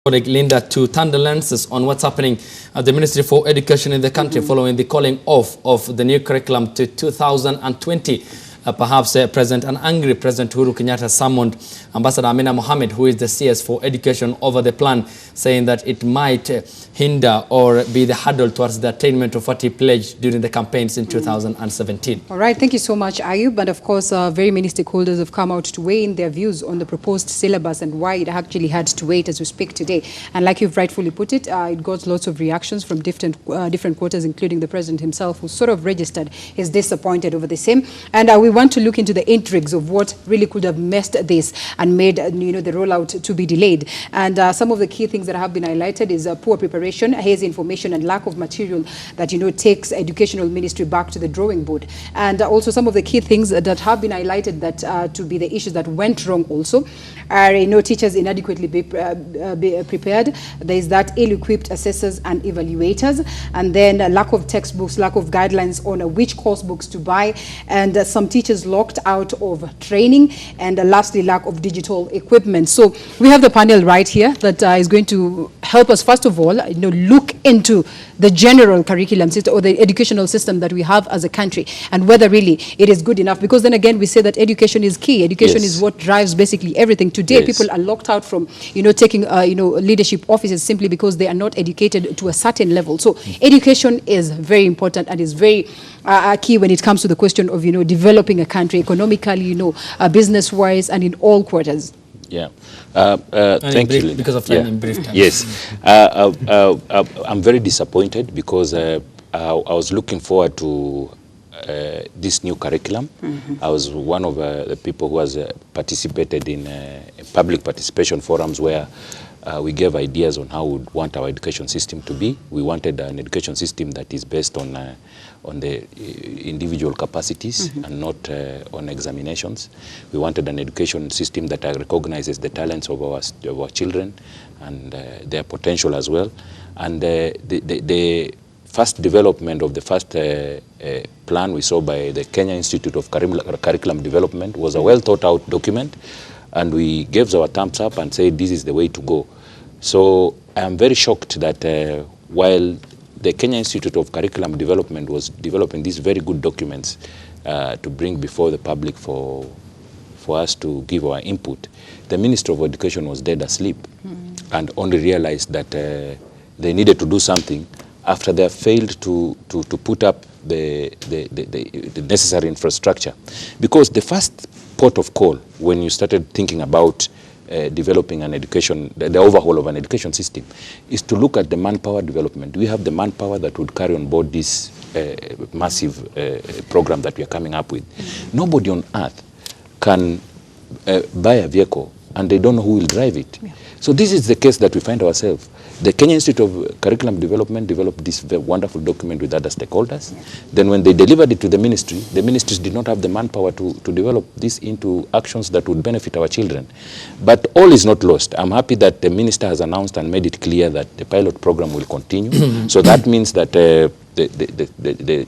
Colleague Linda to turn the lenses on what's happening at the Ministry for Education in the country following the calling off of the new curriculum to 2020. Perhaps an angry President Uhuru Kenyatta summoned Ambassador Amina Mohamed, who is the CS for Education, over the plan, saying that it might hinder or be the hurdle towards the attainment of what he pledged during the campaigns in 2017. All right, thank you so much, Ayub. And of course, very many stakeholders have come out to weigh in their views on the proposed syllabus and why it actually had to wait as we speak today. And like you've rightfully put it, it got lots of reactions from different quarters, including the president himself, who sort of registered his disappointed over the same. And we want to look into the intrigues of what really could have messed this and made the rollout to be delayed. And some of the key things that have been highlighted is poor preparation, hazy information, and lack of material that takes educational ministry back to the drawing board. And also some of the key things that have been highlighted that to be the issues that went wrong also are teachers inadequately prepared. There is that ill-equipped assessors and evaluators, and then lack of textbooks, lack of guidelines on which course books to buy, and some teachers locked out of training, and lastly lack of digital equipment. So we have the panel right here that is going to help us first of all look into the general curriculum system or the educational system that we have as a country and whether really it is good enough, because then again we say that education is key. Education is what drives basically everything. Today people are locked out from taking leadership offices simply because they are not educated to a certain level. So education is very important and is very key when it comes to the question of developing a country economically, business wise, and in all quarters. Yeah, thank you. Because of time, in brief time. Yes, I'm very disappointed because I was looking forward to this new curriculum. I was one of the people who has participated in public participation forums where we gave ideas on how we would want our education system to be. We wanted an education system that is based on the individual capacities and not on examinations. We wanted an education system that recognizes the talents of our children and their potential as well. And the first development of the first plan we saw by the Kenya Institute of Curriculum Development was a well thought out document, and we gave our thumbs up and said this is the way to go. So I am very shocked that while the Kenya Institute of Curriculum Development was developing these very good documents to bring before the public for us to give our input, the Minister of Education was dead asleep and only realized that they needed to do something after they have failed to put up the necessary infrastructure. Because the first port of call when you started thinking about developing an education, the overhaul of an education system, is to look at the manpower development. Do we have the manpower that would carry on board this massive program that we are coming up with? Nobody on earth can buy a vehicle and they don't know who will drive it. So this is the case that we find ourselves. The Kenya Institute of Curriculum Development developed this very wonderful document with other stakeholders. Then when they delivered it to the ministries did not have the manpower to develop this into actions that would benefit our children. But all is not lost. I'm happy that the minister has announced and made it clear that the pilot program will continue. So that means that the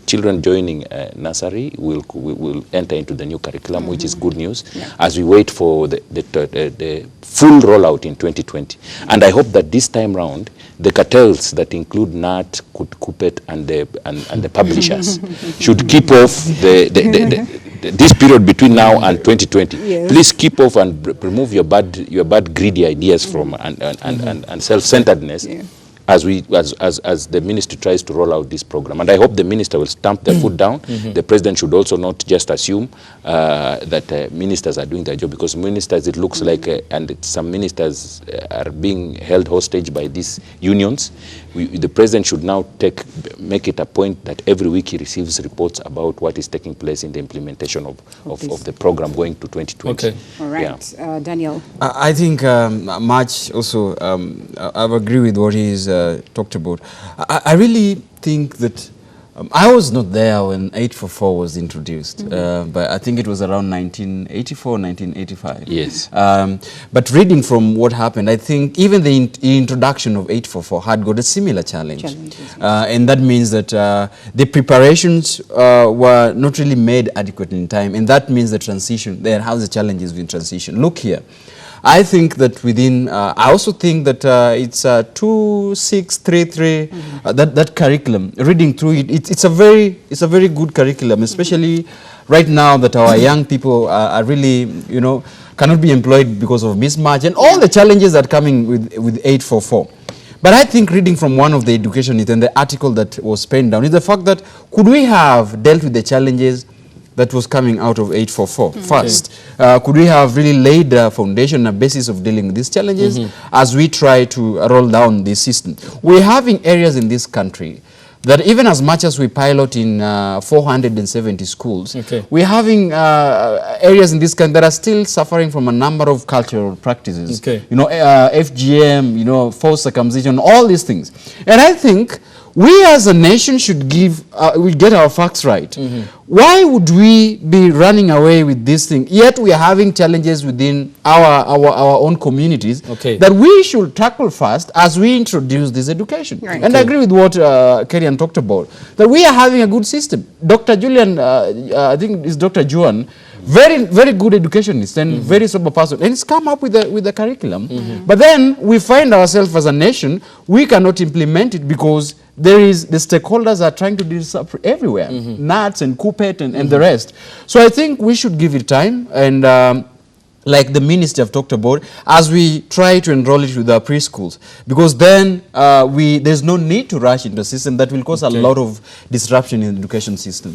children joining nursery will enter into the new curriculum, which is good news, as we wait for the full rollout in 2020. And I hope that this time round, the cartels that include NAT, KUPPET, and the publishers should keep off this period between now and 2020. Please keep off and remove your bad greedy ideas from and self-centeredness. As the ministry tries to roll out this program. And I hope the minister will stamp their foot down. The president should also not just assume that ministers are doing their job, because ministers, it looks like, and some ministers are being held hostage by these unions. The president should now make it a point that every week he receives reports about what is taking place in the implementation of the program going to 2020. Okay. All right, Daniel. I think much also, I agree with what he's talked about. I really think that I was not there when 844 was introduced, but I think it was around 1984, 1985. Yes. But reading from what happened, I think even the introduction of 844 had got a similar challenge. And that means that the preparations were not really made adequately in time, and that means the transition, there are the challenges with transition. Look here. I think that within, I also think that it's 2633, that curriculum, reading through it, it's a very good curriculum, especially right now that our young people are really, you know, cannot be employed because of mismatch and all the challenges that are coming with 844. But I think reading from one of the education and the article that was penned down is the fact that could we have dealt with the challenges that was coming out of 844 first? Could we have really laid a foundation, a basis of dealing with these challenges as we try to roll down this system? We're having areas in this country that even as much as we pilot in 470 schools, we're having areas in this country that are still suffering from a number of cultural practices. You know, FGM, you know, forced circumcision, all these things. And I think we as a nation should we get our facts right. Why would we be running away with this thing? Yet we are having challenges within our own communities that we should tackle first as we introduce this education. And I agree with what Kerian talked about, that we are having a good system. Dr. Julian, I think it's Dr. Juan, very good educationist and very sober person, and he's come up with the curriculum. But then we find ourselves as a nation, we cannot implement it because the stakeholders are trying to do this everywhere, NATS and KUPPET and the rest. So I think we should give it time, and like the minister have talked about, as we try to enroll it with our preschools, because then there's no need to rush into a system that will cause a lot of disruption in the education system.